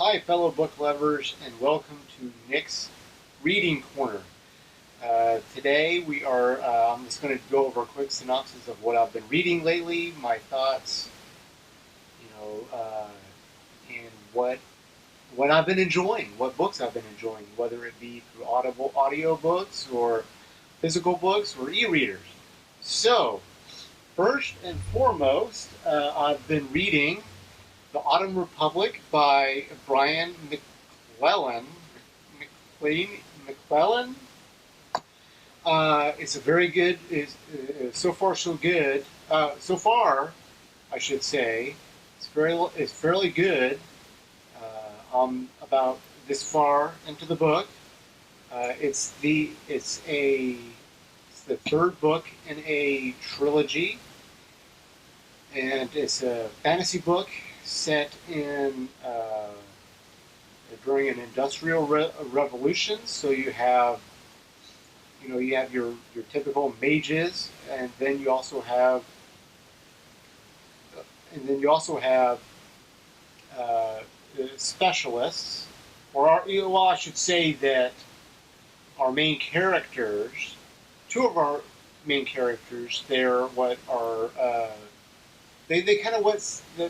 Hi, fellow book lovers, and welcome to Nick's Reading Corner. Today I'm just going to go over a quick synopsis of what I've been reading lately, my thoughts, and what I've been enjoying, what books I've been enjoying, whether it be through audio books or physical books or e-readers. So, first and foremost, I've been reading The Autumn Republic by Brian McClellan. McClellan. It's a very good. So far so good. So far, I should say, it's fairly good. I'm about this far into the book. It's the third book in a trilogy, and it's a fantasy book set in during an industrial revolution. So you have your typical mages, and then you also have uh, specialists, well, I should say that our main characters, two of our main characters, they're what are they kind of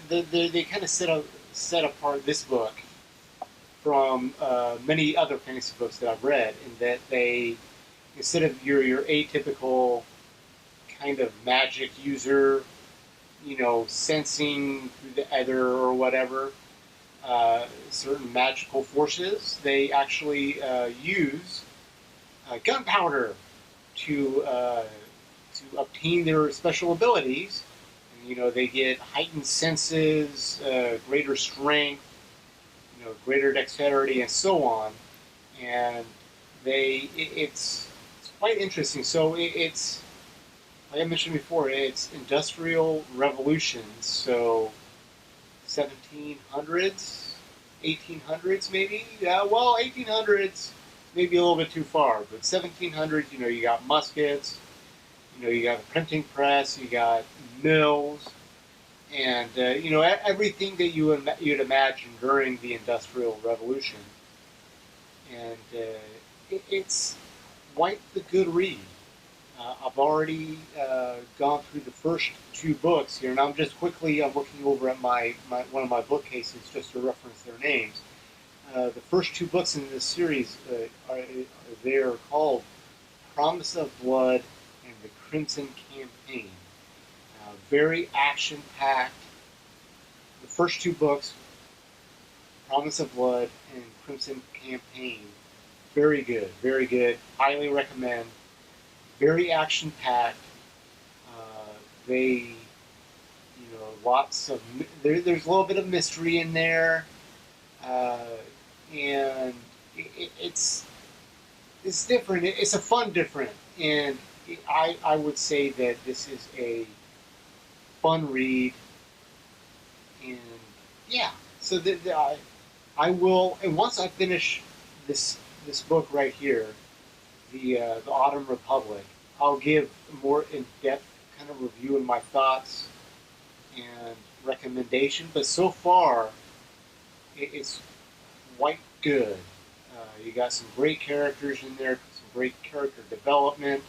they kind of set apart this book from many other fantasy books that I've read, in that they, instead of your atypical kind of magic user, sensing through the ether or whatever, certain magical forces, they actually use gunpowder to obtain their special abilities. And, they get heightened senses, greater strength, greater dexterity, and so on. And it's quite interesting. So it's, like I mentioned before, it's industrial revolutions. So 1700s, 1800s maybe. Yeah, well, 1800s maybe a little bit too far, but 1700s. You got muskets. You got a printing press. You got mills, and everything that you'd imagine during the Industrial Revolution. And it's quite the good read. I've already gone through the first two books here, and I'm looking over at my one of my bookcases just to reference their names. The first two books in this series they're called Promise of Blood and The Crimson Campaign. Very action-packed. The first two books, Promise of Blood and Crimson Campaign, very good, very good. Highly recommend. Very action-packed. They, lots of there's a little bit of mystery in there, and it's different. It's a fun different, and I would say that this is a fun read, and yeah. So I will, and once I finish this book right here, the Autumn Republic, I'll give a more in depth kind of review and my thoughts and recommendation. But so far, it's quite good. You got some great characters in there, some great character development.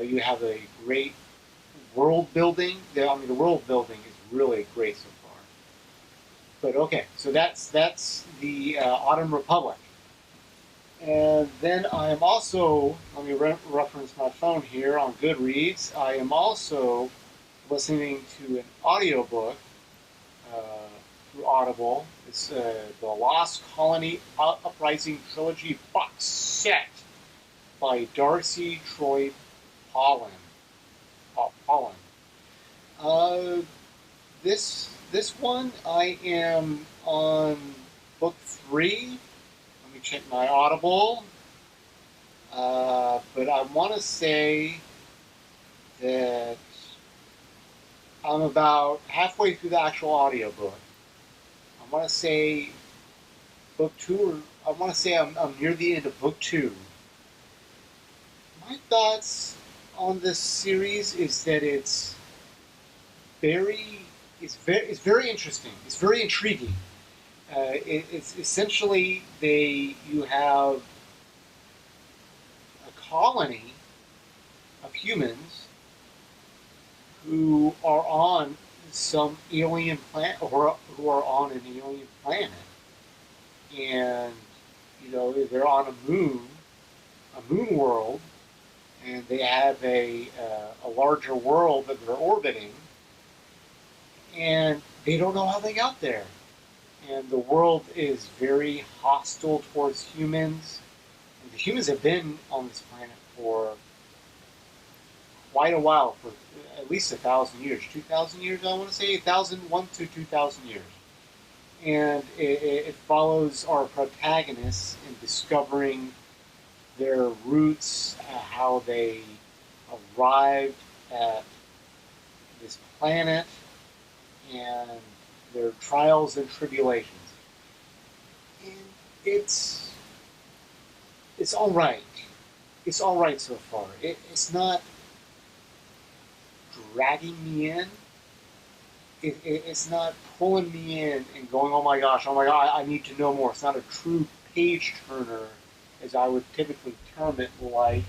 You have a great world building. The world building is really great so far. But okay, so that's the Autumn Republic. And then I am also, let me reference my phone here on Goodreads. I am also listening to an audiobook uh, through Audible. It's the Lost Colony Uprising Trilogy box set by Darcy Troy Pollen. Pollen. Uh, this one, I am on book 3. Let me check my Audible. But I want to say that I'm about halfway through the actual audiobook. I want to say book 2, or I want to say I'm near the end of book 2. My thoughts on this series is that it's very interesting. It's very intriguing. It's essentially you have a colony of humans who are on some alien planet, or who are on an alien planet, and they're on a moon world, and they have a larger world that they're orbiting, and they don't know how they got there. And the world is very hostile towards humans. And the humans have been on this planet for quite a while, for at least 1,000 years, 2,000 years. I want to say 1,001 to 2,000 years. And it follows our protagonists in discovering their roots, how they arrived at this planet, and their trials and tribulations. And it's all right. It's all right so far. It's not dragging me in. It's not pulling me in and going, oh my god, I need to know more. It's not a true page turner, as I would typically term it, like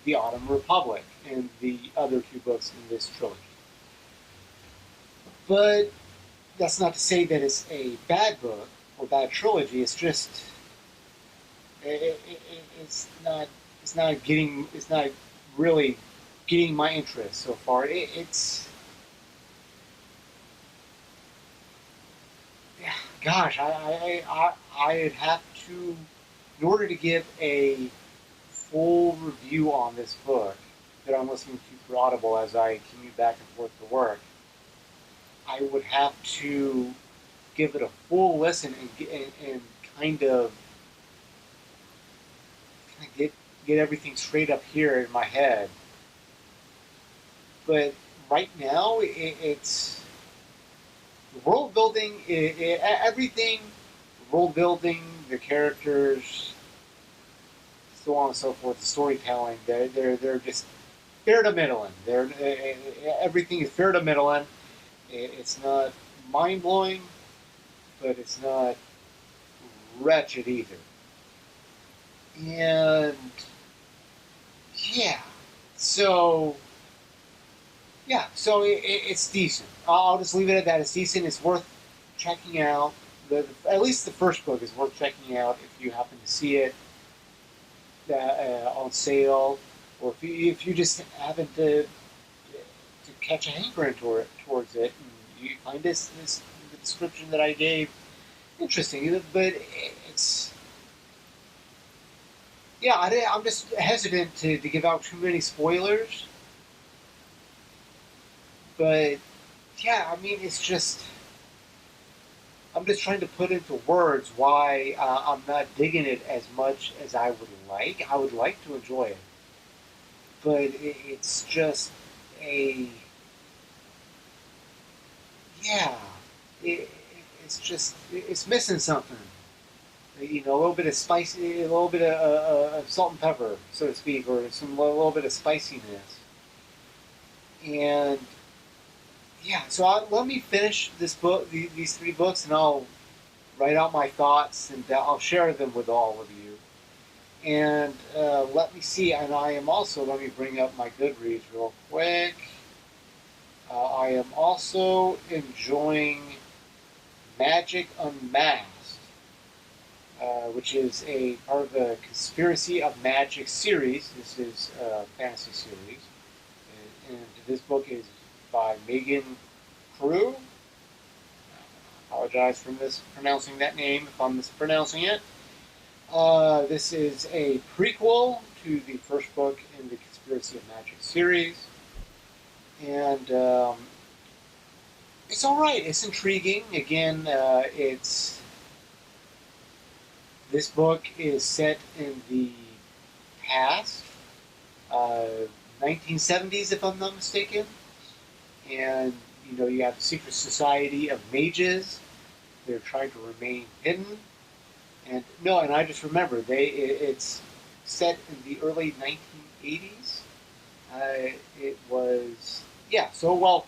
The Autumn Republic and the other two books in this trilogy. But that's not to say that it's a bad book or bad trilogy. It's just it's not it's not really getting my interest so far. Gosh, I'd have to, in order to give a full review on this book that I'm listening to through Audible as I commute back and forth to work, I would have to give it a full listen and kind of get everything straight up here in my head. But right now, it's world building, everything, world building, the characters, so on and so forth, the storytelling. They're just fair to middling. Everything is fair to middling. It's not mind blowing, but it's not wretched either. And yeah, so it's decent. I'll just leave it at that. It's decent. It's worth checking out. At least the first book is worth checking out if you happen to see it on sale, or if you just happen to catch a hankering towards it, and you find the description that I gave interesting. But it's I'm just hesitant to give out too many spoilers. But yeah, I mean, it's just I'm just trying to put into words why I'm not digging it as much as I would like. I would like to enjoy it, but it's just a yeah. It's just it's missing something. A little bit of spicy, a little bit of salt and pepper, so to speak, or a little bit of spiciness. And yeah, so let me finish this book, these three books, and I'll write out my thoughts, and I'll share them with all of you. And let me see, and let me bring up my Goodreads real quick. I am also enjoying Magic Unmasked, which is a part of the Conspiracy of Magic series. This is a fantasy series. And this book is by Megan Crew. I apologize for mispronouncing that name if I'm mispronouncing it. This is a prequel to the first book in the Conspiracy of Magic series. And it's all right. It's intriguing. Again, this book is set in the past, 1970s, if I'm not mistaken. And you have the secret society of mages. They're trying to remain hidden. And I just remember it's set in the early 1980s. It was So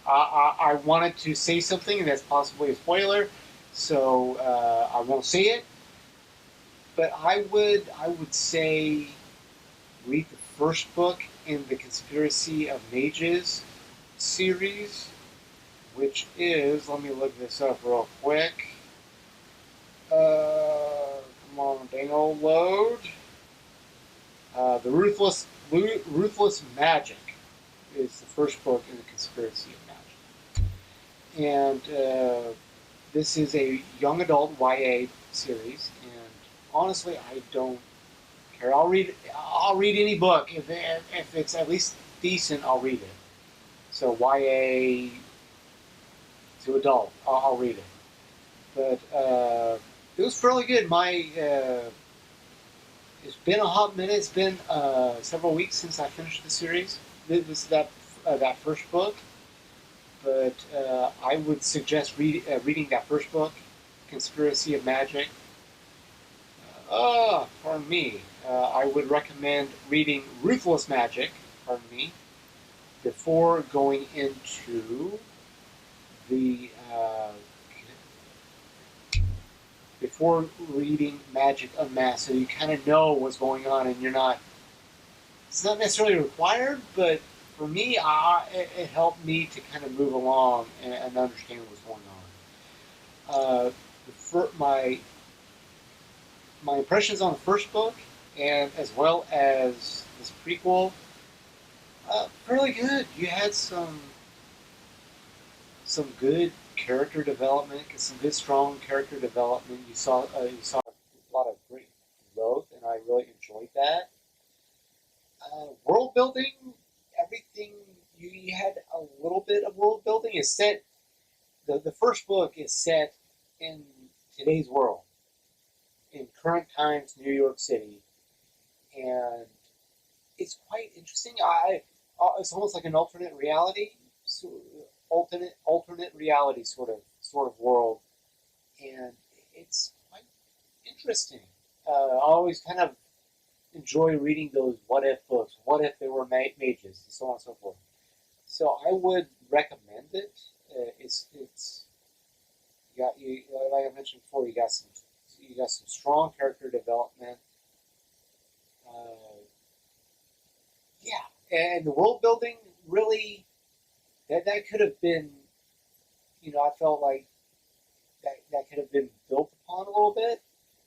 I wanted to say something, and that's possibly a spoiler. So I won't say it, but I would say read the first book in the Conspiracy of Mages series, which is, let me look this up real quick. Come on, dang old load. The Ruthless Magic is the first book in the Conspiracy of Magic, and this is a young adult YA series. And honestly, I don't care. I'll read any book if it's at least decent. I'll read it. So YA to adult, I'll read it. But it was fairly good. It's been a hot minute. It's been several weeks since I finished the series. This is that first book, but I would suggest reading that first book, Conspiracy of Magic. Pardon me. I would recommend reading Ruthless Magic. Pardon me. Before going into the before reading Magic Unmasked, so you kind of know what's going on, and you're not. It's not necessarily required, but for me, it helped me to kind of move along and understand what's going on. My impressions on the first book, and as well as this prequel, fairly good. You had some good character development, some good strong character development. You saw a lot of great growth, and I really enjoyed that. World building, everything you had a little bit of world building. Is set. The first book is set in today's world, in current times, New York City, and it's quite interesting. It's almost like an alternate reality, alternate reality sort of world, and it's quite interesting. I always kind of enjoy reading those what if books. What if they were mages, and so on and so forth. So I would recommend it. It's like I mentioned before. You got some strong character development. Uh, yeah, and the world building really that could have been. I felt like that could have been built upon a little bit,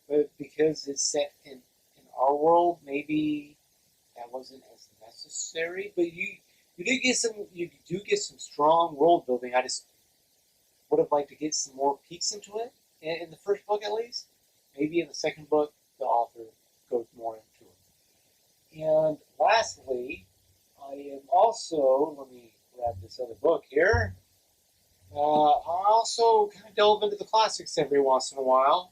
but because it's set in our world, maybe that wasn't as necessary. But you do get some strong world building. I just would have liked to get some more peeks into it in the first book at least. Maybe in the second book, the author goes more into it. And lastly, I am also, let me grab this other book here. I also kind of delve into the classics every once in a while.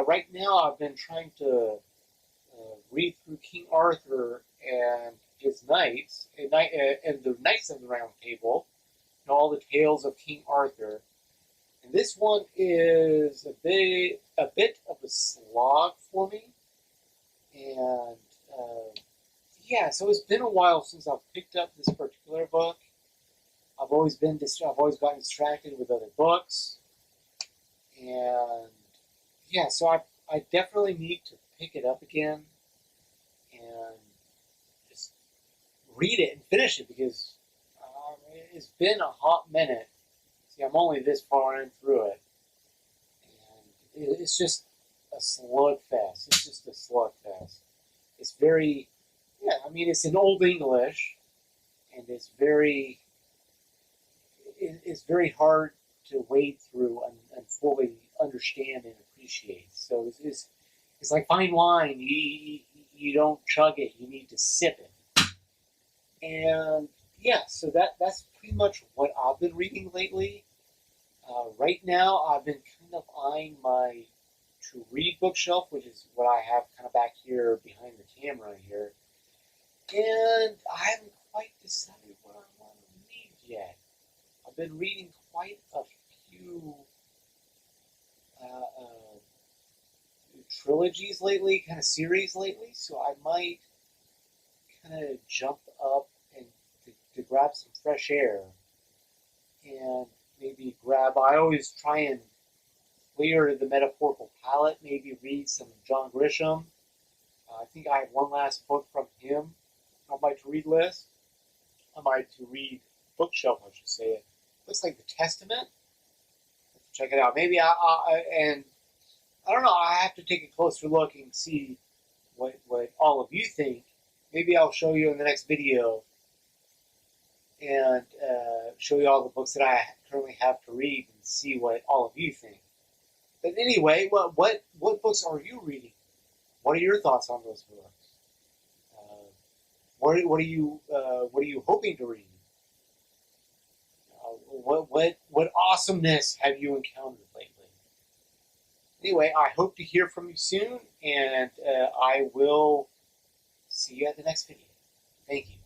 Right now, I've been trying to read through King Arthur and his knights, and the Knights of the Round Table, and all the tales of King Arthur. And this one is a bit of a slog for me, and yeah, so it's been a while since I've picked up this particular book. I've always gotten distracted with other books, and yeah, so I definitely need to pick it up again and just read it and finish it because it's been a hot minute. See, I'm only this far in through it, and it's just a slugfest. It's just a slugfest. It's very, yeah. I mean, it's in Old English, and it's very hard to wade through and fully understand and appreciate. So it's like fine wine. You don't chug it. You need to sip it. And yeah, so that's pretty much what I've been reading lately. Right now, I've been kind of eyeing my to read bookshelf, which is what I have kind of back here behind the camera here. And I haven't quite decided what I want to read yet. I've been reading quite a few trilogies lately, kind of series lately, so I might kind of jump up and to grab some fresh air and maybe grab. I always try and clear the metaphorical palette, maybe read some John Grisham. I think I have one last book from him on my to-read list. On my to-read bookshelf, I should say. It looks like the Testament. Let's check it out. Maybe and I don't know. I have to take a closer look and see what all of you think. Maybe I'll show you in the next video and show you all the books that I currently have to read and see what all of you think. But anyway, what books are you reading? What are your thoughts on those books? What are you hoping to read? What awesomeness have you encountered lately? Anyway, I hope to hear from you soon, and I will see you at the next video. Thank you.